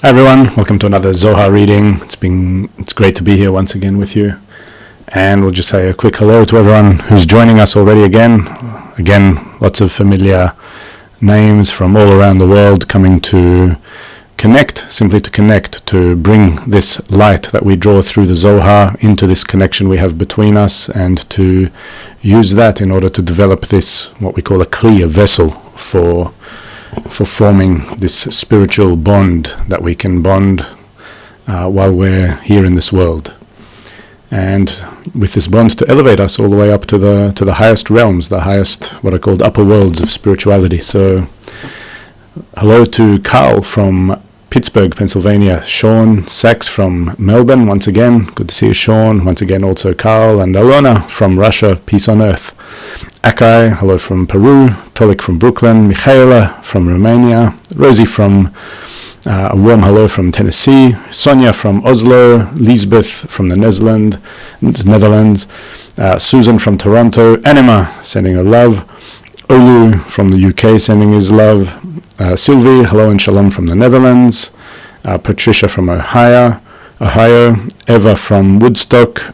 Hi everyone, welcome to another Zohar reading. It's great to be here once again with you. And we'll just say a quick hello to everyone who's joining us already again. Again, lots of familiar names from all around the world coming to connect, simply to connect, to bring this light that we draw through the Zohar into this connection we have between us, and to use that in order to develop this, what we call a kli, a vessel, for forming this spiritual bond that we can bond while we're here in this world, and with this bond to elevate us all the way up to the highest realms, the highest, what are called upper worlds of spirituality. So hello to Carl from Pittsburgh, Pennsylvania, Sean Sachs from Melbourne, once again, good to see you, Sean, once again also Carl, and Alona from Russia, peace on earth. Akai, hello from Peru, Tolik from Brooklyn, Michaela from Romania, Rosie from a warm hello from Tennessee, Sonia from Oslo, Lisbeth from the Netherlands, Susan from Toronto, Anima sending her love, Olu from the UK sending his love, Sylvie, hello and shalom from the Netherlands, Patricia from Ohio, Eva from Woodstock,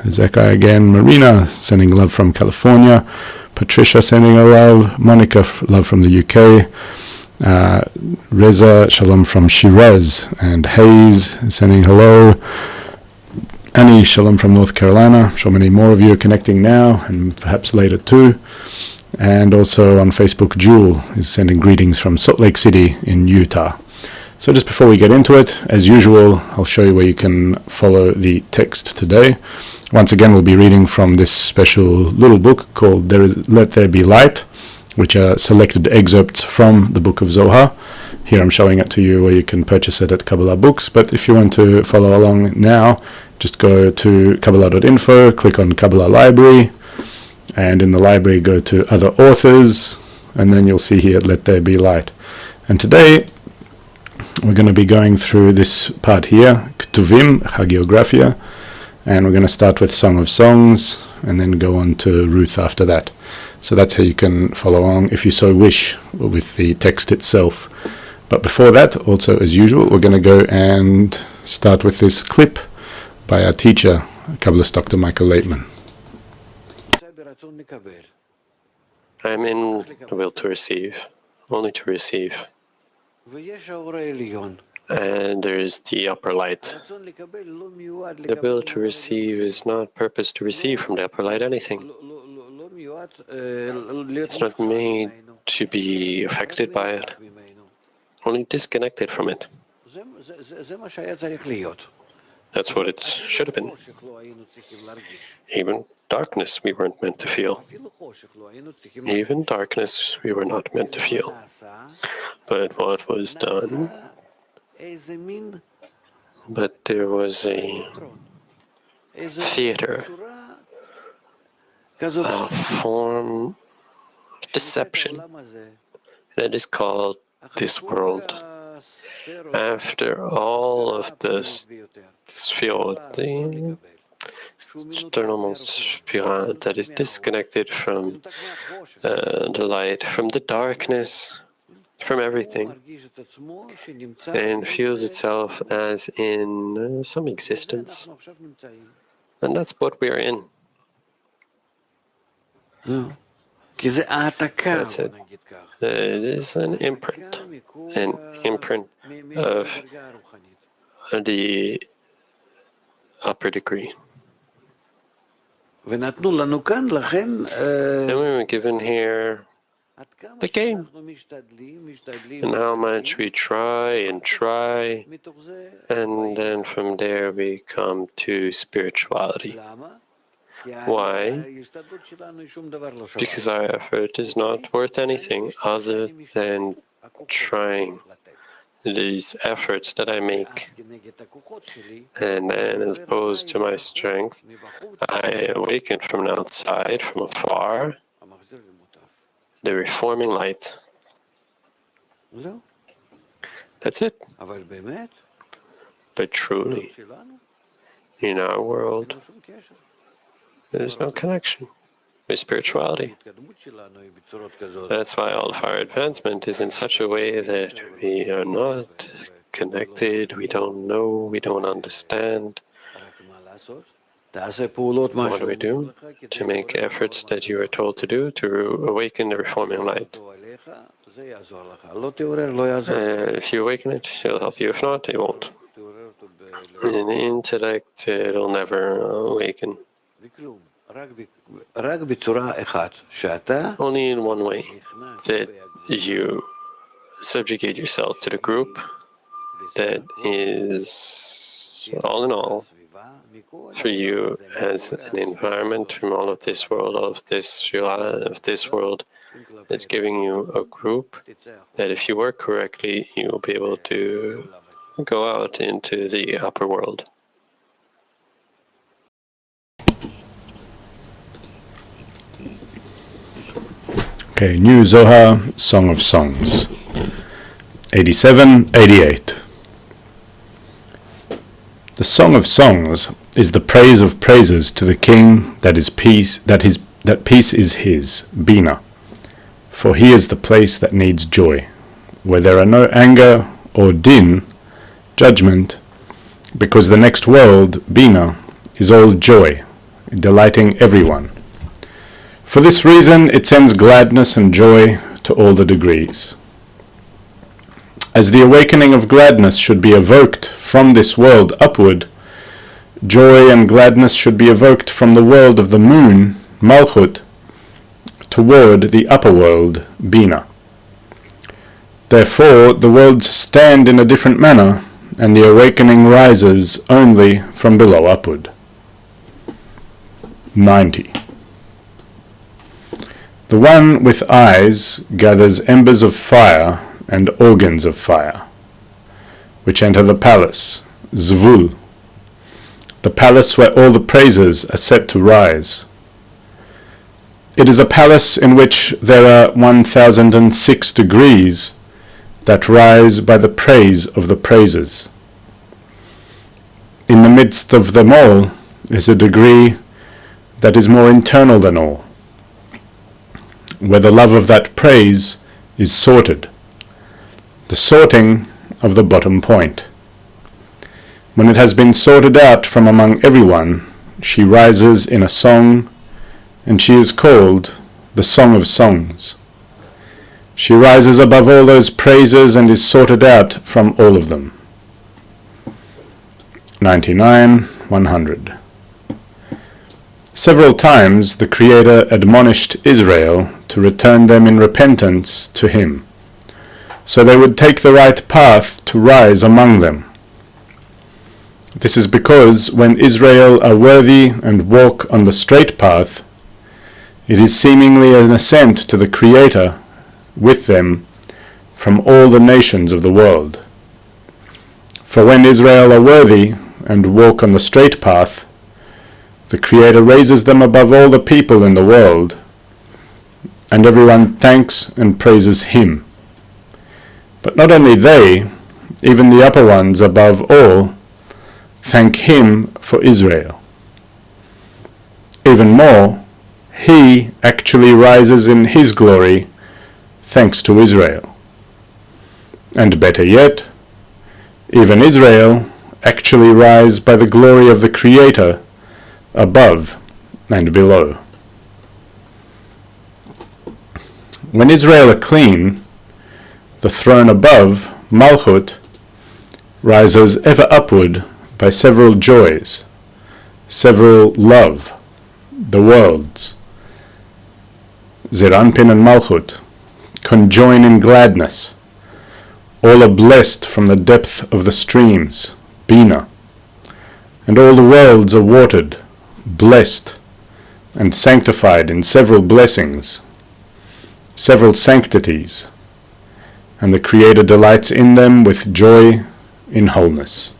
Zekai again, Marina sending love from California, Patricia sending her love, Monica love from the UK, Reza shalom from Shiraz, and Hayes sending hello, Annie shalom from North Carolina. I'm sure many more of you are connecting now and perhaps later too. And also on Facebook, Jewel is sending greetings from Salt Lake City in Utah. So just before we get into it, as usual, I'll show you where you can follow the text today. Once again, we'll be reading from this special little book called Let There Be Light, which are selected excerpts from the Book of Zohar. Here I'm showing it to you where you can purchase it at Kabbalah Books, but if you want to follow along now, just go to Kabbalah.info, click on Kabbalah Library, and in the library go to Other Authors, and then you'll see here Let There Be Light. And today we're going to be going through this part here, Ketuvim, Hagiographia, and we're going to start with Song of Songs and then go on to Ruth after that. So that's how you can follow along if you so wish with the text itself. But before that, also as usual, we're going to go and start with this clip by our teacher, Kabbalist Dr. Michael Laitman. I'm in the will to receive, only to receive. And there is the upper light. The will to receive is not purpose to receive from the upper light anything. It's not made to be affected by it, only disconnected from it. That's what it should have been. Even darkness we weren't meant to feel. Even darkness we were not meant to feel. But what was done? But there was a theater, a form of deception that is called this world. After all of this field, the external spirit that is disconnected from the light, from the darkness, from everything, and feels itself as in some existence. And that's what we're in. That's it. It is an imprint of the upper degree. And we were given here the game, and how much we try, and then from there we come to spirituality. Why? Because our effort is not worth anything other than trying. These efforts that I make, and then as opposed to my strength, I awaken from outside, from afar, the reforming light. That's it. But truly, in our world, there's no connection with spirituality. That's why all of our advancement is in such a way that we are not connected, we don't know, we don't understand. What do we do? To make efforts that you are told to do to awaken the reforming light. If you awaken it, it'll help you. If not, it won't. In the intellect, it'll never awaken. Only in one way, that you subjugate yourself to the group that is, all in all, for you as an environment from all of this world, of this world, that's giving you a group that if you work correctly, you'll be able to go out into the upper world. Okay, New Zohar, Song of Songs, 87-88. The Song of Songs is the praise of praises to the King that peace is his, Bina, for he is the place that needs joy, where there are no anger or din, judgment, because the next world, Bina, is all joy, delighting everyone. For this reason it sends gladness and joy to all the degrees. As the awakening of gladness should be evoked from this world upward, joy and gladness should be evoked from the world of the moon, Malchut, toward the upper world, Bina. Therefore the worlds stand in a different manner, and the awakening rises only from below upward. 90. The one with eyes gathers embers of fire and organs of fire, which enter the palace, Zvul, the palace where all the praises are set to rise. It is a palace in which there are 1006 degrees that rise by the praise of the praises. In the midst of them all is a degree that is more internal than all, where the love of that praise is sorted, the sorting of the bottom point. When it has been sorted out from among everyone, she rises in a song, and she is called the Song of Songs. She rises above all those praises and is sorted out from all of them. 99-100. Several times the Creator admonished Israel to return them in repentance to Him, so they would take the right path to rise among them. This is because when Israel are worthy and walk on the straight path, it is seemingly an ascent to the Creator with them from all the nations of the world. For when Israel are worthy and walk on the straight path, the Creator raises them above all the people in the world, and everyone thanks and praises Him. But not only they, even the upper ones above all, thank Him for Israel. Even more, He actually rises in His glory thanks to Israel. And better yet, even Israel actually rise by the glory of the Creator above and below. When Israel are clean, the throne above, Malchut, rises ever upward by several joys, several love, the worlds. Zeir Anpin and Malchut conjoin in gladness. All are blessed from the depth of the streams, Bina, and all the worlds are watered, blessed, and sanctified in several blessings, several sanctities, and the Creator delights in them with joy in wholeness.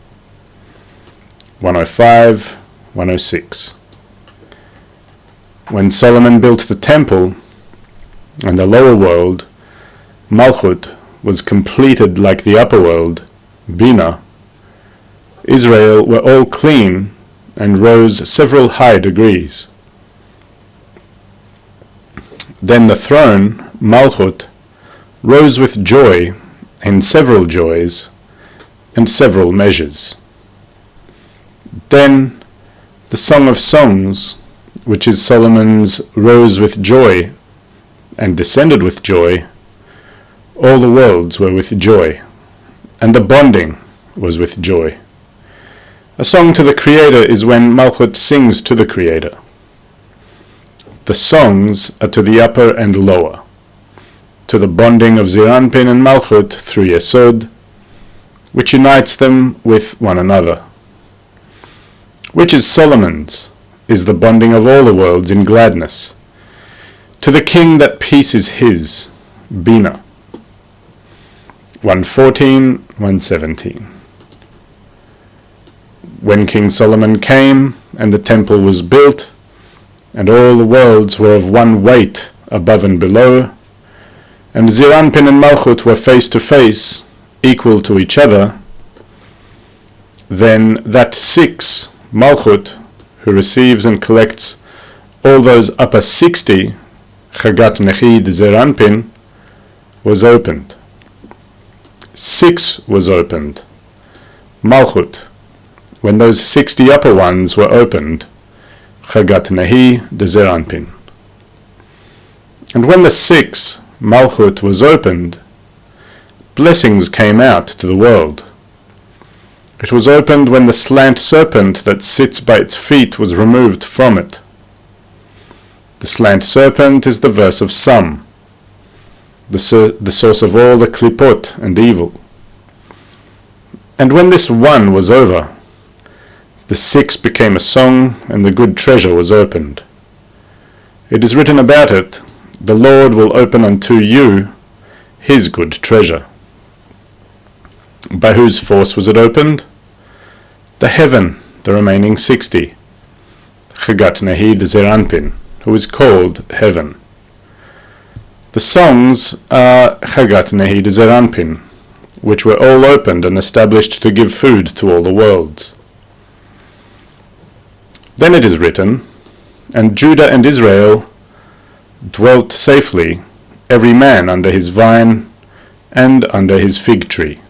105, 106. When Solomon built the temple and the lower world, Malchut, was completed like the upper world, Bina, Israel were all clean and rose several high degrees. Then the throne, Malchut, rose with joy in several joys and several measures. Then the Song of Songs, which is Solomon's, rose with joy and descended with joy. All the worlds were with joy, and the bonding was with joy. A song to the Creator is when Malchut sings to the Creator. The songs are to the upper and lower, to the bonding of Zeir Anpin and Malchut through Yesod, which unites them with one another. Which is Solomon's, is the bonding of all the worlds in gladness. To the king that peace is his, Bina. 114, 117. When King Solomon came, and the temple was built, and all the worlds were of one weight above and below, and Zeir Anpin and Malchut were face to face, equal to each other, then that six, Malchut, who receives and collects all those upper 60, Chagat Nechid Zeir Anpin, was opened. 6 was opened. Malchut, when those 60 upper ones were opened, Chagat Nehi de Zeir Anpin. And when the 6, Malchut, was opened, blessings came out to the world. It was opened when the slant serpent that sits by its feet was removed from it. The slant serpent is the verse of some, the source of all the klipot and evil. And when this one was over, the 6 became a song, and the good treasure was opened. It is written about it, the Lord will open unto you his good treasure. By whose force was it opened? The heaven, the remaining 60, Chagat Nehid Zeir Anpin, who is called heaven. The songs are Chagat Nehid Zeir Anpin, which were all opened and established to give food to all the worlds. Then it is written, and Judah and Israel dwelt safely, every man under his vine and under his fig tree.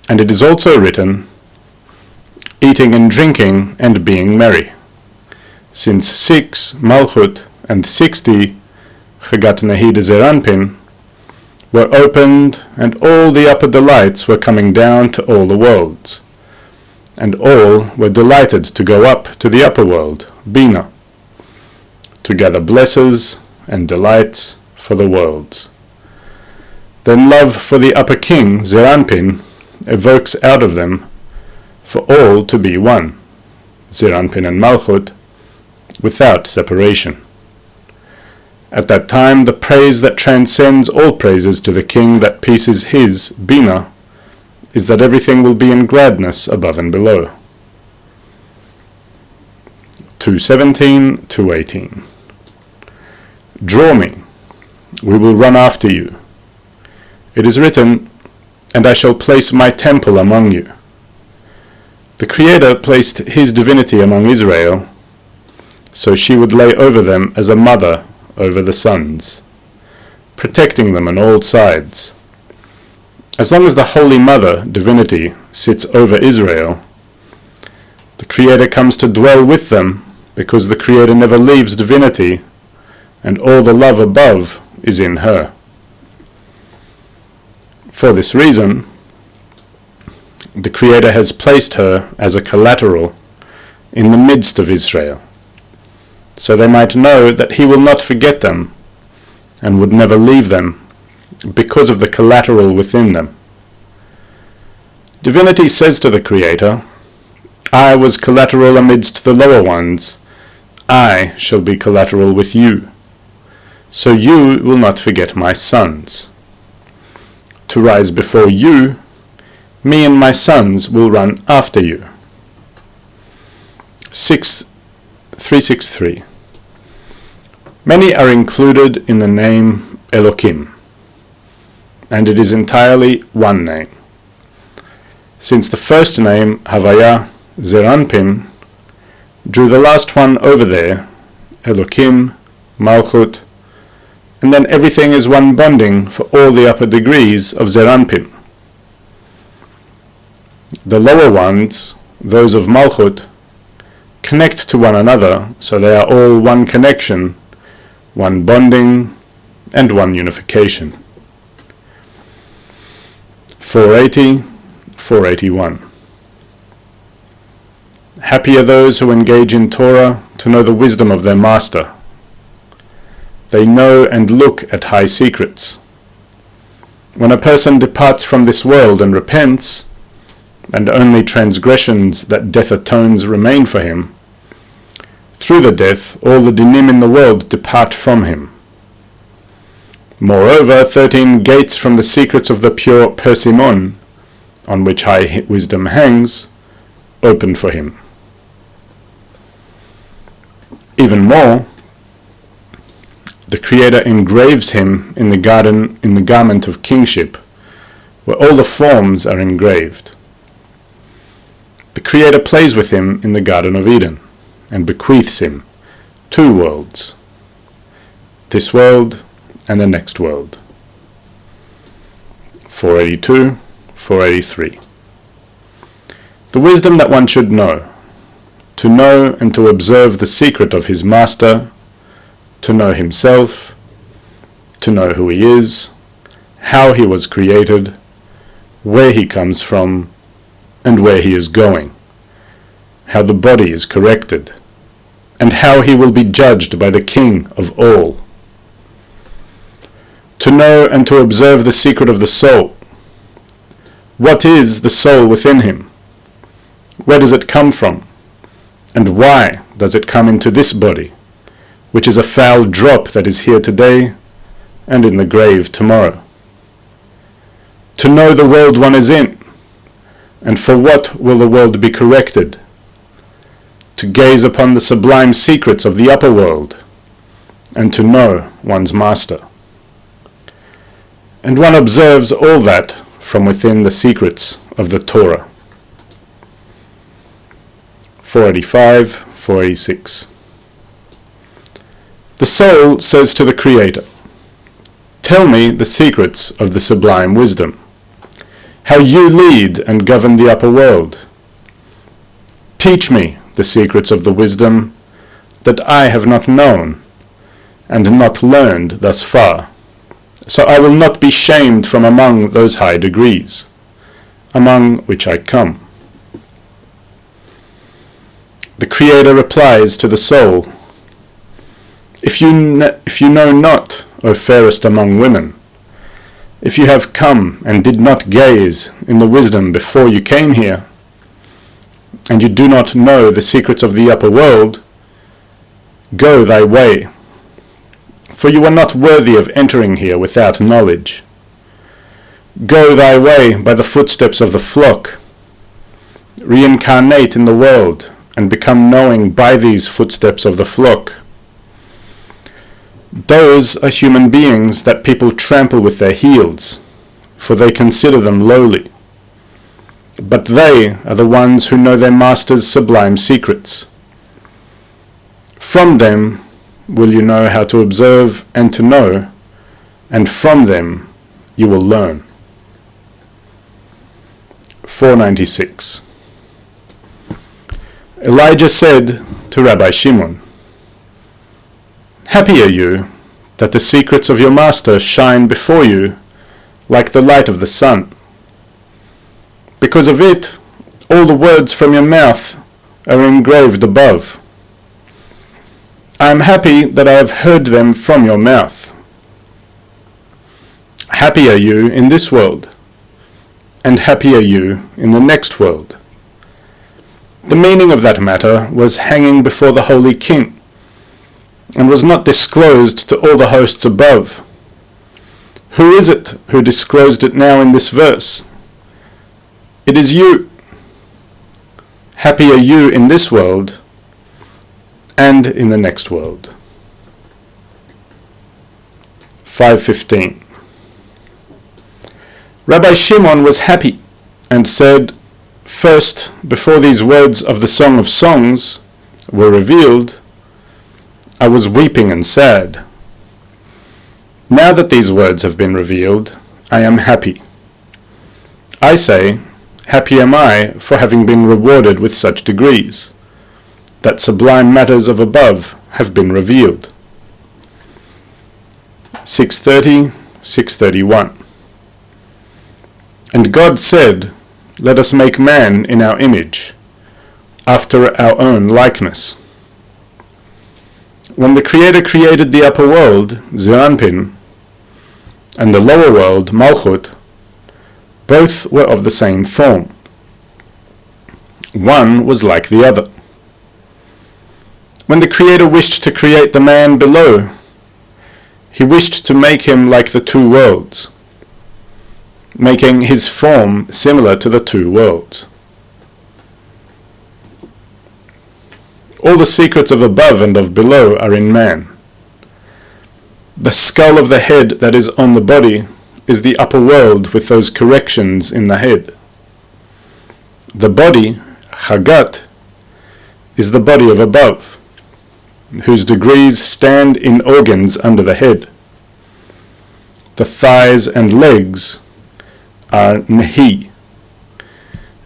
And it is also written, eating and drinking and being merry, since 6, Malchut, and 60, Chagat Nehid Zeir Anpin, were opened, and all the upper delights were coming down to all the worlds, and all were delighted to go up to the upper world, Bina, to gather blessings and delights for the worlds. Then love for the upper king, Zeir Anpin, evokes out of them for all to be one, Zeir Anpin and Malchut, without separation. At that time the praise that transcends all praises to the king that peace is his, Bina, is that everything will be in gladness above and below. 217, 218. Draw me, we will run after you. It is written, and I shall place my temple among you. The Creator placed his divinity among Israel, so she would lay over them as a mother over the sons, protecting them on all sides. As long as the Holy Mother, divinity, sits over Israel, the Creator comes to dwell with them, because the Creator never leaves divinity, and all the love above is in her. For this reason, the Creator has placed her as a collateral in the midst of Israel, so they might know that he will not forget them and would never leave them because of the collateral within them. Divinity says to the Creator, I was collateral amidst the lower ones, I shall be collateral with you, so you will not forget my sons. To rise before you, me and my sons will run after you. 363. Many are included in the name Elokim, and it is entirely one name. Since the first name, Havaya, Zeranpin, drew the last one over there, Elokim, Malchut, and then everything is one bonding for all the upper degrees of Zeranpin. The lower ones, those of Malchut, connect to one another, so they are all one connection, one bonding, and one unification. 480, 481. Happy are those who engage in Torah to know the wisdom of their master. They know and look at high secrets. When a person departs from this world and repents, and only transgressions that death atones remain for him, through the death all the dinim in the world depart from him. Moreover, 13 gates from the secrets of the pure persimmon, on which high wisdom hangs, open for him. Even more, the Creator engraves him in the garment of kingship, where all the forms are engraved. The Creator plays with him in the Garden of Eden, and bequeaths him 2 worlds, this world and the next world. 482, 483. The wisdom that one should know, to know and to observe the secret of his master, to know himself, to know who he is, how he was created, where he comes from, and where he is going, how the body is corrected, and how he will be judged by the King of all. To know and to observe the secret of the soul. What is the soul within him? Where does it come from? And why does it come into this body, which is a foul drop that is here today and in the grave tomorrow? To know the world one is in, and for what will the world be corrected? To gaze upon the sublime secrets of the upper world, and to know one's master. And one observes all that from within the secrets of the Torah. 485, 486. The soul says to the Creator, tell me the secrets of the sublime wisdom, how you lead and govern the upper world. Teach me the secrets of the wisdom that I have not known and not learned thus far, so I will not be shamed from among those high degrees, among which I come. The Creator replies to the soul, If you know not, O fairest among women, if you have come and did not gaze in the wisdom before you came here, and you do not know the secrets of the upper world, go thy way, for you are not worthy of entering here without knowledge. Go thy way by the footsteps of the flock, reincarnate in the world, and become knowing by these footsteps of the flock. Those are human beings that people trample with their heels, for they consider them lowly. But they are the ones who know their master's sublime secrets. From them will you know how to observe and to know, and from them you will learn. 496. Elijah said to Rabbi Shimon, Happy are you that the secrets of your master shine before you like the light of the sun. Because of it, All the words from your mouth are engraved above. I am happy that I have heard them from your mouth. Happy are you in this world, and happy are you in the next world. The meaning of that matter was hanging before the Holy King, and was not disclosed to all the hosts above. Who is it who disclosed it now in this verse? It is you. Happy are you in this world, and in the next world. 5:15. Rabbi Shimon was happy, and said, first, before these words of the Song of Songs were revealed, I was weeping and sad. Now that these words have been revealed, I am happy. I say, happy am I for having been rewarded with such degrees, that sublime matters of above have been revealed. 6:30, 6:31. And God said, let us make man in our image, after our own likeness. When the Creator created the upper world, Zeranpin, and the lower world, Malchut, both were of the same form. One was like the other. When the Creator wished to create the man below, he wished to make him like the two worlds, making his form similar to the two worlds. All the secrets of above and of below are in man. The skull of the head that is on the body is the upper world with those corrections in the head. The body, Chagat, is the body of above, whose degrees stand in organs under the head. The thighs and legs are Nehi,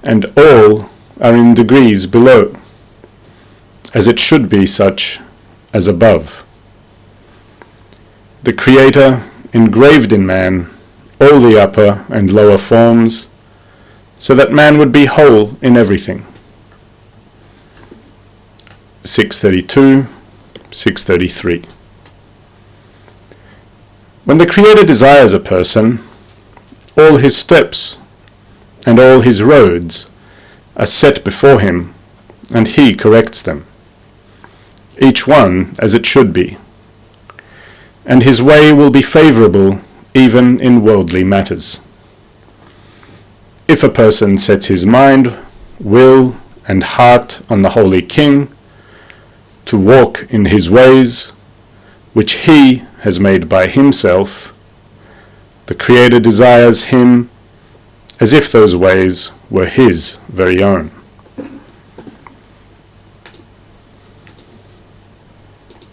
and all are in degrees below, as it should be such as above. The Creator engraved in man all the upper and lower forms, so that man would be whole in everything. 6:32, 6:33. When the Creator desires a person, all his steps and all his roads are set before him, and he corrects them, each one as it should be, and his way will be favorable even in worldly matters. If a person sets his mind, will, and heart on the Holy King, to walk in his ways, which he has made by himself, the Creator desires him as if those ways were his very own.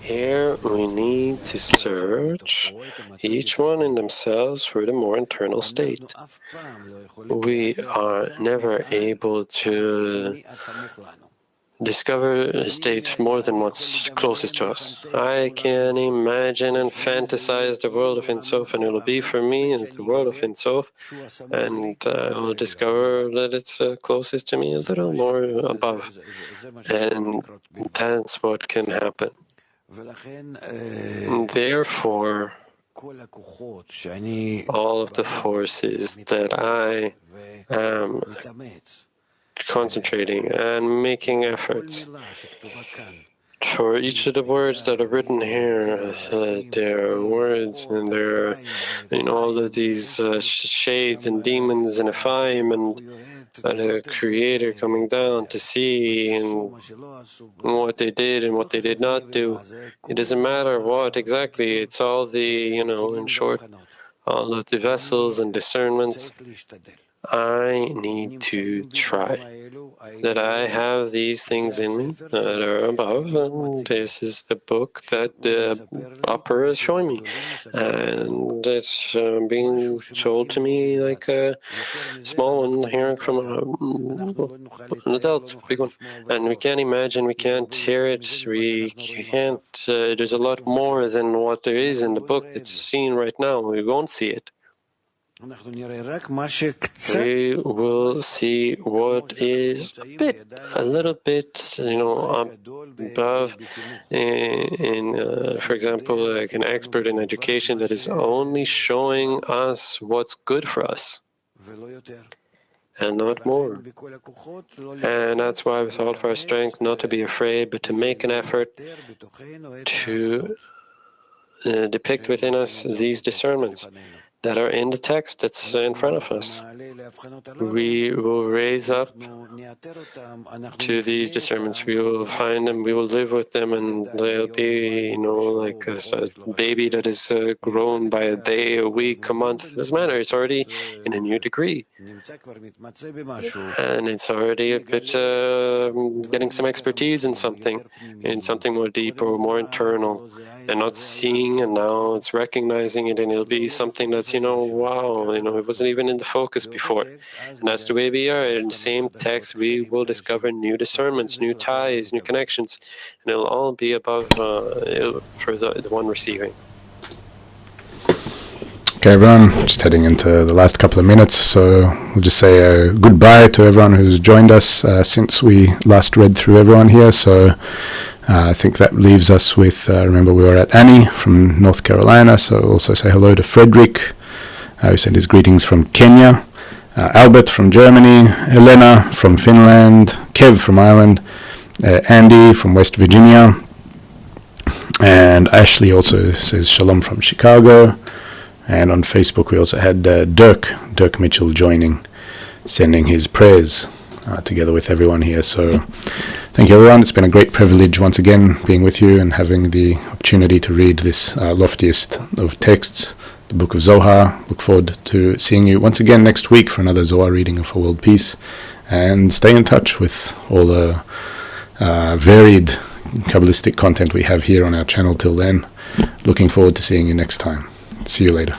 Here we need to search each one in themselves for the more internal state. We are never able to discover a state more than what's closest to us. I can imagine and fantasize the world of Ein Sof, and it'll be for me as the world of Ein Sof, and I will discover that it's closest to me, a little more above, and that's what can happen. Therefore, all of the forces that I am concentrating and making efforts for each of the words that are written here, their words and their, all of these shades and demons and Ephraim and the Creator coming down to see and what they did and what they did not do. It doesn't matter what exactly, it's all the, in short, all of the vessels and discernments. I need to try. That I have these things in me that are above, and this is the book that the upper is showing me. And it's being told to me like a small one, hearing from an adult, big one. And we can't imagine, we can't hear it, we can't, there's a lot more than what there is in the book that's seen right now. We won't see it. We will see what is a little bit, above. For example, like an expert in education that is only showing us what's good for us and not more. And that's why, with all of our strength, not to be afraid, but to make an effort to depict within us these discernments that are in the text that's in front of us. We will raise up to these discernments. We will find them, we will live with them, and they'll be, like a baby that is grown by a day, a week, a month. It doesn't matter. It's already in a new degree. And it's already a bit getting some expertise in something more deep or more internal. And not seeing, and now it's recognizing it, and it'll be something that's, wow, it wasn't even in the focus before. And that's the way we are. In the same text, we will discover new discernments, new ties, new connections, and it'll all be above for the one receiving. Okay, everyone, just heading into the last couple of minutes, so we'll just say a goodbye to everyone who's joined us since we last read through everyone here. So I think that leaves us with, remember we were at Annie from North Carolina, so also say hello to Frederick, who sent his greetings from Kenya, Albert from Germany, Elena from Finland, Kev from Ireland, Andy from West Virginia, and Ashley also says shalom from Chicago. And on Facebook we also had Dirk Mitchell joining, sending his prayers together with everyone here. So thank you, everyone. It's been a great privilege once again being with you and having the opportunity to read this loftiest of texts, the Book of Zohar. Look forward to seeing you once again next week for another Zohar reading for world peace. And stay in touch with all the varied Kabbalistic content we have here on our channel till then. Looking forward to seeing you next time. See you later.